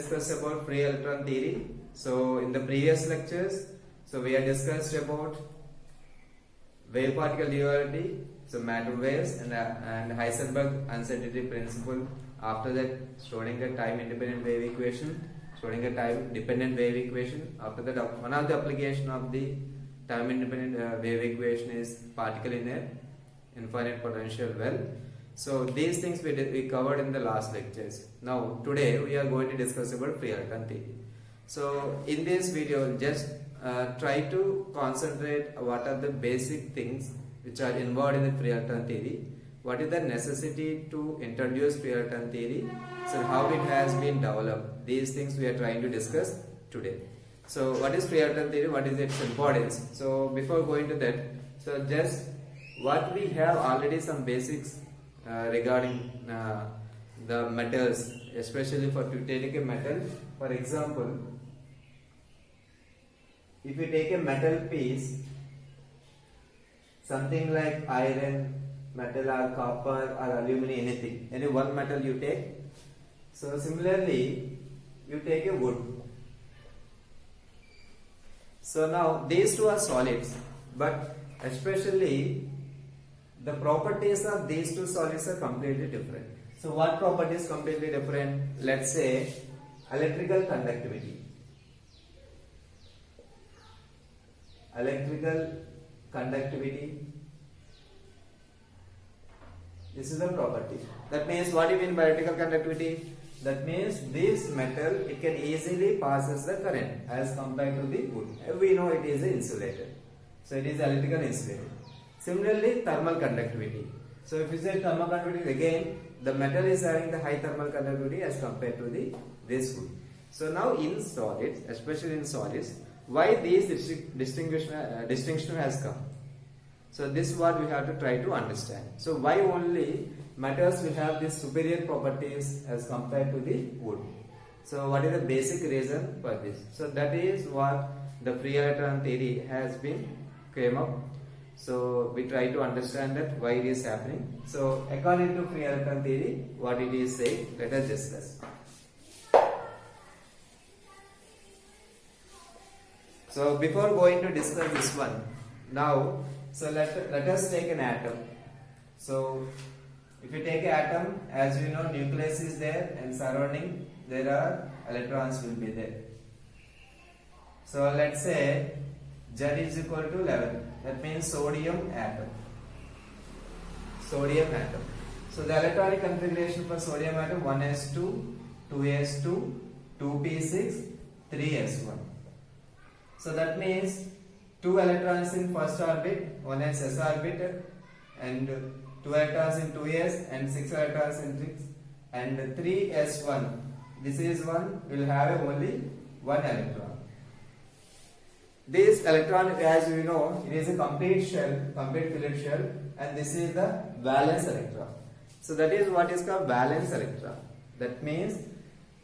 discuss about free electron theory. So in the previous lectures, so we have discussed about wave particle duality, so matter waves and Heisenberg uncertainty principle. After that, Schrodinger time independent wave equation, Schrodinger time dependent wave equation. After that, one of the application of the time independent wave equation is particle in a infinite potential well. So these things we covered in the last lectures. Now today we are going to discuss about free electron theory. So in this video, just try to concentrate what are the basic things which are involved in the free electron theory. What is the necessity to introduce free electron theory? So how it has been developed. These things we are trying to discuss today. So what is free electron theory? What is its importance? So before going to that, so just what we have already some basics regarding the metals, especially for to take a metal. For example, if you take a metal piece, something like iron, metal or copper or aluminum, anything, any one metal you take. So similarly, you take a wood. So now these two are solids, but especially the properties of these two solids are completely different. So what property is completely different? Let's say electrical conductivity. Electrical conductivity. This is the property. That means what do you mean by electrical conductivity? That means this metal, it can easily passes the current as compared to the wood. We know it is insulated. So it is electrical insulated. Similarly, thermal conductivity. So if you say thermal conductivity, again the metal is having the high thermal conductivity as compared to this wood. So now in solids, especially in solids, why this distinction has come? So this is what we have to try to understand. So why only metals will have these superior properties as compared to the wood? So what is the basic reason for this? So that is what the free electron theory has been came up. So we try to understand that why it is happening. So according to free electron theory, what it is saying, let us discuss. So before going to discuss this one, now so let us take an atom. So if you take an atom, as you know, nucleus is there and surrounding there are electrons will be there. So let's say Z is equal to 11. That means sodium atom. Sodium atom. So the electronic configuration for sodium atom: 1s2, 2s2, 2p6, 3s1. So that means 2 electrons in first orbit, 1s s orbit, and 2 electrons in 2s and 6 electrons in 6, and 3s1. This is one will have only 1 electron. This electron, as we know, it is a complete shell, complete filled shell, and this is the valence electron. So that is what is called valence electron. That means,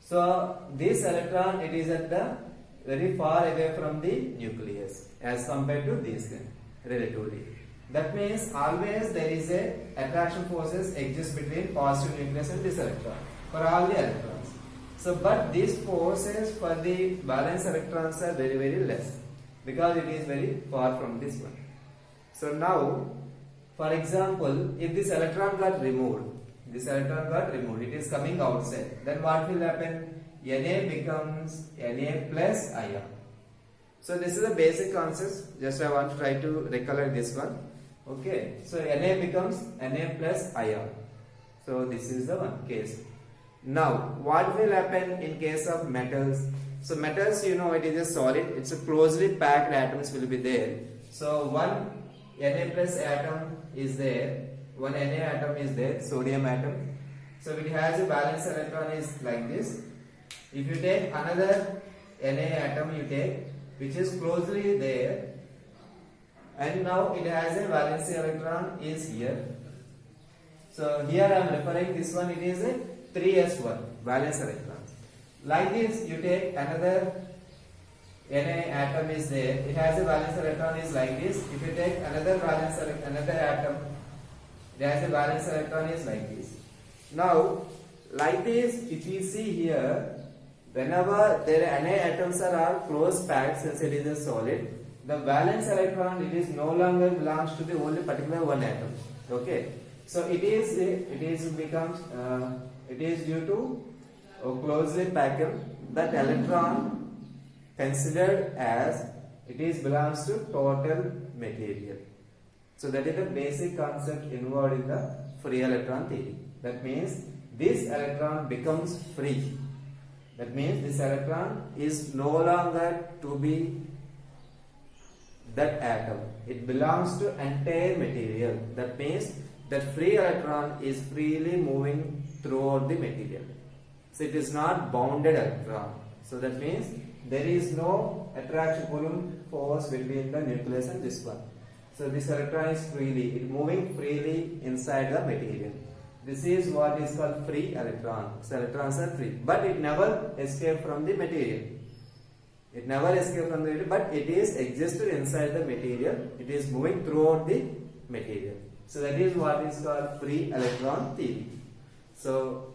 so this electron, it is at the very far away from the nucleus as compared to this one, relatively. That means always there is a attraction forces exist between positive nucleus and this electron for all the electrons. So but these forces for the valence electrons are very, very less, because it is very far from this one. So now, for example, if this electron got removed, it is coming outside, then what will happen? Na becomes Na plus Ia. So this is a basic concept, just I want to try to recollect this one. Okay, so Na becomes Na plus Ia. So this is the one case. Now what will happen in case of metals? So metals, you know, it is a solid, it's a closely packed atoms will be there. So one Na plus atom is there, one Na atom is there, sodium atom. So it has a valence electron is like this. If you take another Na atom, you take, which is closely there, and now it has a valency electron is here. So here I am referring this one, it is a 3s1 valence electron. Like this, you take another Na atom is there, it has a valence electron is like this. If you take another atom, it has a valence electron is like this. Now, like this, if you see here, whenever there any atoms are all close packed, since it is a solid, the valence electron, it is no longer belongs to the only particular one atom. Okay, so it is due to closely packed, that electron considered as it is belongs to total material. So that is the basic concept involved in the free electron theory. That means this electron becomes free. That means this electron is no longer to be that atom. It belongs to entire material. That means that free electron is freely moving throughout the material. So it is not bounded electron. So that means there is no attraction Coulomb force between the nucleus and this one. So this electron is moving freely inside the material. This is what is called free electron. So electrons are free, but it never escaped from the material. It never escaped from the material, but it is existed inside the material. It is moving throughout the material. So that is what is called free electron theory. So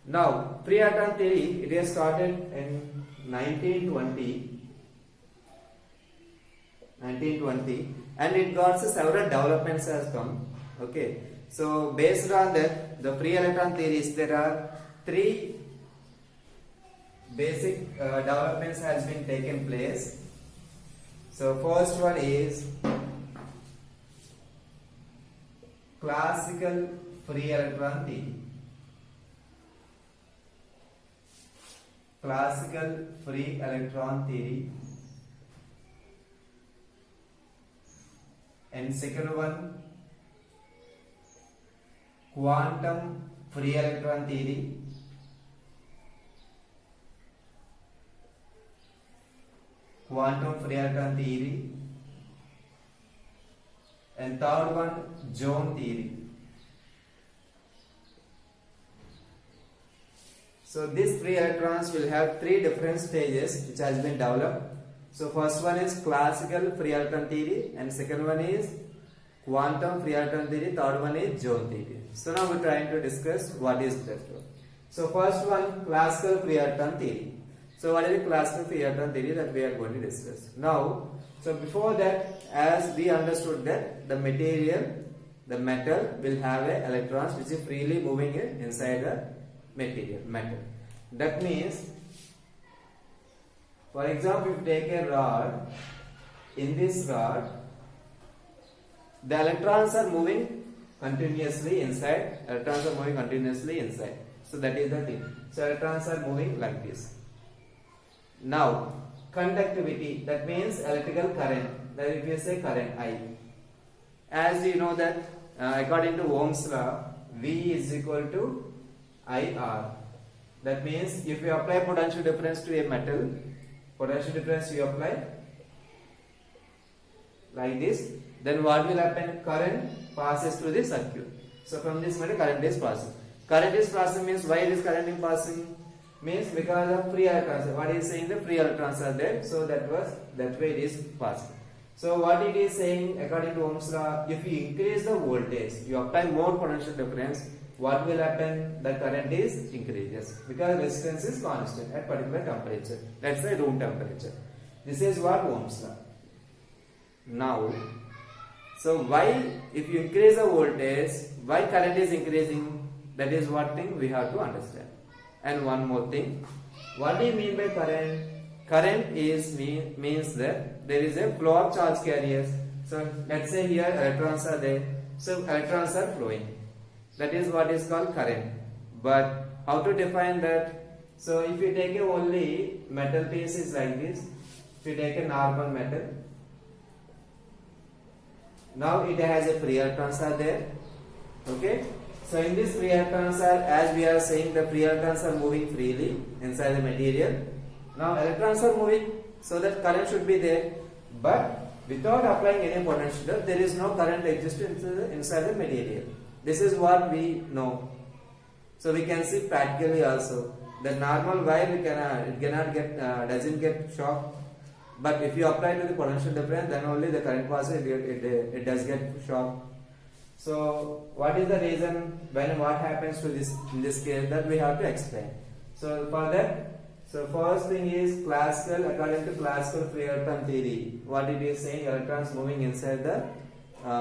now free electron theory, it has started in 1920, and it got several developments has come. Okay, so based on that, the free electron theories, there are three basic developments has been taken place. So first one is classical free electron theory. Classical free electron theory. And second one, quantum free electron theory. Quantum free electron theory. And third one, Joule theory. So these free electrons will have three different stages which has been developed. So first one is classical free electron theory, and second one is quantum free electron theory, third one is Joule theory. So now we are trying to discuss what is that. So first one, classical free electron theory. So what is the classical free electron theory that we are going to discuss now? So before that, as we understood that the material, the metal will have a electrons which is freely moving inside the material, metal. That means, for example, if you take a rod, in this rod, the electrons are moving continuously inside. Electrons are moving continuously inside. So that is the thing. So electrons are moving like this. Now, conductivity, that means electrical current. That if you say current I, as you know that according to Ohm's law, V is equal to IR. That means if you apply potential difference to a metal, potential difference you apply like this, then what will happen? Current passes through the circuit. So from this metal current is passing. Current is passing means why this current is passing? Means because of free electrons. What is saying? The free electrons are there, so that way it is passing. So what it is saying according to Ohm's law, if you increase the voltage, you apply more potential difference, what will happen? The current is increases because resistance is constant at particular temperature. Let's say room temperature. This is what Ohm's law. Now, so why, if you increase the voltage, why current is increasing? That is what thing we have to understand. And one more thing, what do you mean by current? Current is means that there is a flow of charge carriers. So let's say here electrons are there, so electrons are flowing. That is what is called current. But how to define that? So if you take a only metal piece is like this. If you take a normal metal, now it has a free electrons are there. Okay. So in this free electrons are, as we are saying, the free electrons are moving freely inside the material. Now electrons are moving, so that current should be there. But without applying any potential, there is no current existing inside the material. This is what we know. So we can see practically also. The normal wire doesn't get shock. But if you apply to the potential difference, then only the current passes, it does get shock. So what is the reason when what happens to this in this case, that we have to explain. So for that, So first thing is classical, according to classical free electron theory, what it is saying, electrons moving inside the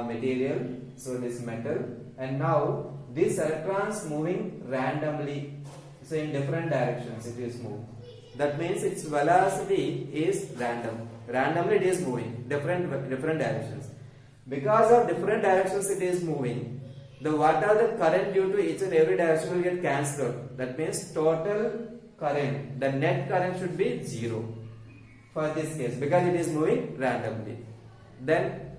material, so this metal, and now these electrons moving randomly, so in different directions it is moved. That means its velocity is random. Randomly it is moving different directions. Because of different directions it is moving, the what are the current due to each and every direction will get cancelled out. That means total current, the net current should be 0 for this case because it is moving randomly. Then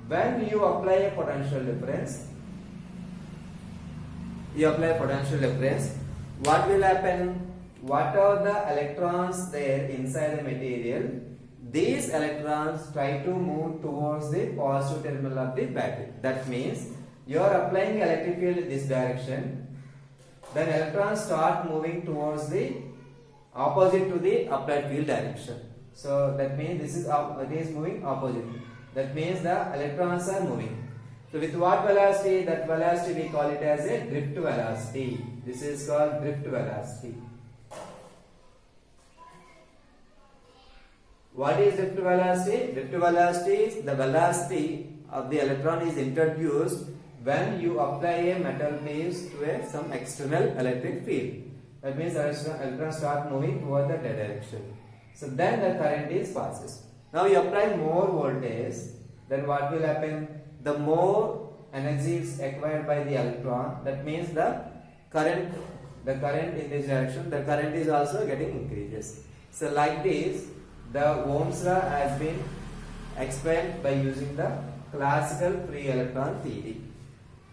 when you apply a potential difference, what will happen? What are the electrons there inside the material? These electrons try to move towards the positive terminal of the battery. That means you are applying electric field in this direction, then electrons start moving towards the opposite to the applied field direction. So that means this is it is moving opposite. That means the electrons are moving. So with what velocity? That velocity we call it as a drift velocity. This is called drift velocity. What is drift velocity? Drift velocity is the velocity of the electron is introduced when you apply a metal piece to some external electric field. That means electrons start moving toward the direction. So then the current is passes. Now you apply more voltage, then what will happen? The more energy is acquired by the electron, that means the current in this direction, the current is also getting increases. So like this, the Ohm's law has been explained by using the classical free electron theory.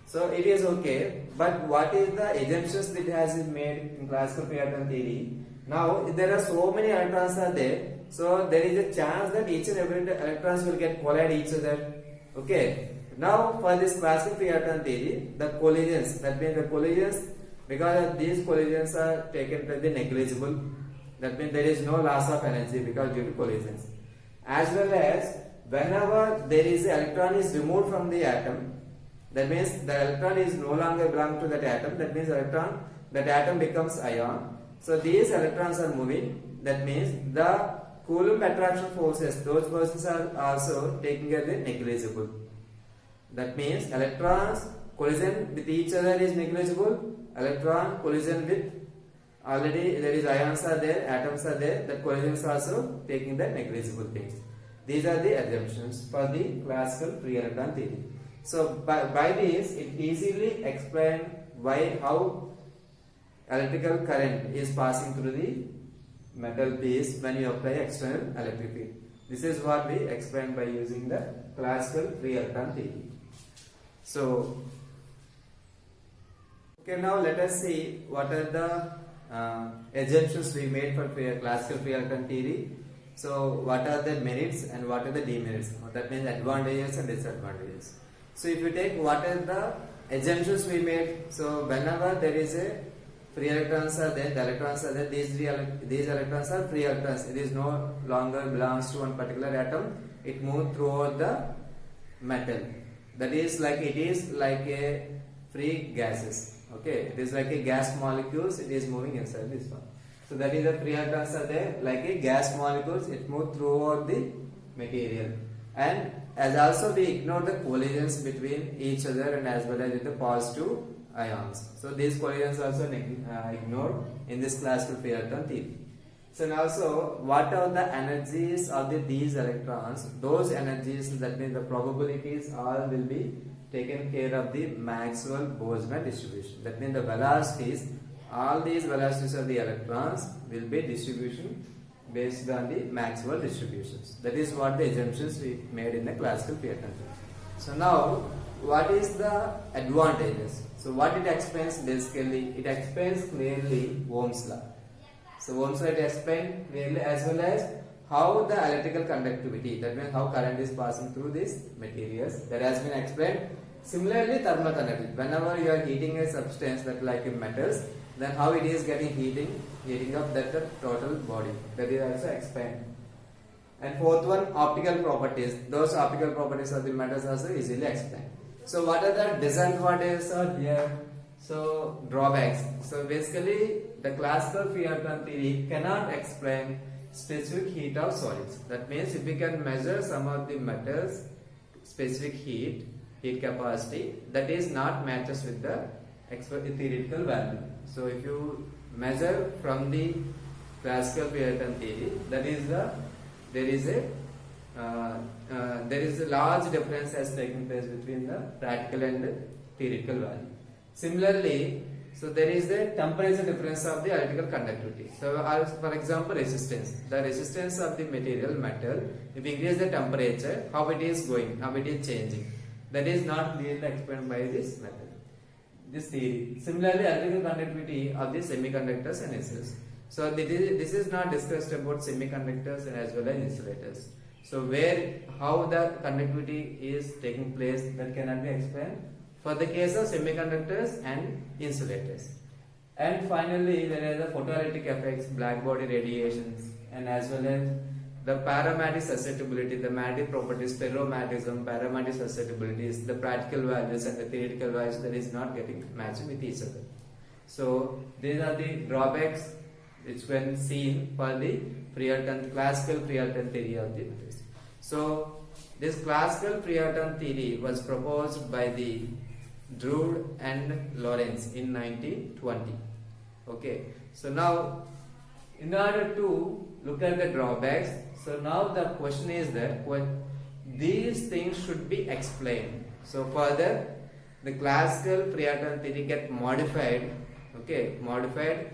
So it is okay, but what is the assumptions that has been made in classical free electron theory? Now there are so many electrons are there, so there is a chance that each and every electrons will get collide each other. Okay. Now for this classical free electron theory, the collisions, that means the collisions, because these collisions are taken to be negligible. That means there is no loss of energy because due to collisions. As well as whenever there is an electron is removed from the atom, that means the electron is no longer belong to that atom. That means that atom becomes ion. So these electrons are moving. That means the Coulomb attraction forces, those forces are also taken as negligible. That means electrons collision with each other is negligible. Electron collision with already there is ions are there, atoms are there. That collision is also taking the negligible things. These are the assumptions for the classical free electron theory. So by this it easily explain how electrical current is passing through the metal piece when you apply external electric field. This is what we explained by using the classical free electron theory. So okay, now let us see what are the assumptions we made for classical free electron theory. So what are the merits and what are the demerits? That means advantages and disadvantages. So if you take what are the assumptions we made, so whenever there is a free electrons are there, the electrons are there, these electrons are free electrons. It is no longer belongs to one particular atom. It moves throughout the metal. That is like it is like a free gases. Okay, it is like a gas molecules. It is moving inside this one. So that is the free electrons are there like a gas molecules. It moves throughout the material. And as also we ignore the collisions between each other and as well as with the positive ions. So these collisions also ignored in this classical free electron theory. So also what are the energies of these electrons? Those energies, that means the probabilities, all will be taken care of the Maxwell-Boltzmann distribution. That means the velocities, all these velocities of the electrons will be distribution based on the Maxwell distributions. That is what the assumptions we made in the classical free electron theory. So now what is the advantages? So what it explains basically, it explains clearly Ohm's law. So Ohm's law it explains clearly as well as how the electrical conductivity, that means how current is passing through these materials, that has been explained. Similarly thermal conductivity, whenever you are heating a substance that like in metals, then how it is getting heating up that the total body, that is also explained. And fourth one, optical properties. Those optical properties of the metals also easily explained. So what are the disadvantages are here? So drawbacks. So basically the classical free electron theory cannot explain specific heat of solids. That means if we can measure some of the metals specific heat capacity, that is not matches with the theoretical value. So if you measure from the classical free electron theory, that is there is a large difference has taken place between the practical and theoretical value. Similarly, so there is a temperature difference of the electrical conductivity. So for example, resistance. The resistance of the metal, if we increase the temperature, how it is going, how it is changing. That is not clearly explained by this method, this theory. Similarly, electrical conductivity of the semiconductors and insulators. So this is not discussed about semiconductors and as well as insulators. So how the conductivity is taking place, that cannot be explained for the case of semiconductors and insulators. And finally, there are the photoelectric effects, black body radiations, and as well as the paramagnetic susceptibility, the magnetic properties, ferromagnetism, paramagnetic susceptibilities, the practical values and the theoretical values that is not getting matched with each other. So these are the drawbacks which when seen for the classical free electron theory of the metals. So this classical free electron theory was proposed by the Drude and Lorentz in 1920. Okay, so now in order to look at the drawbacks, so now the question is that these things should be explained. So further, the classical free electron theory get modified. Okay, modified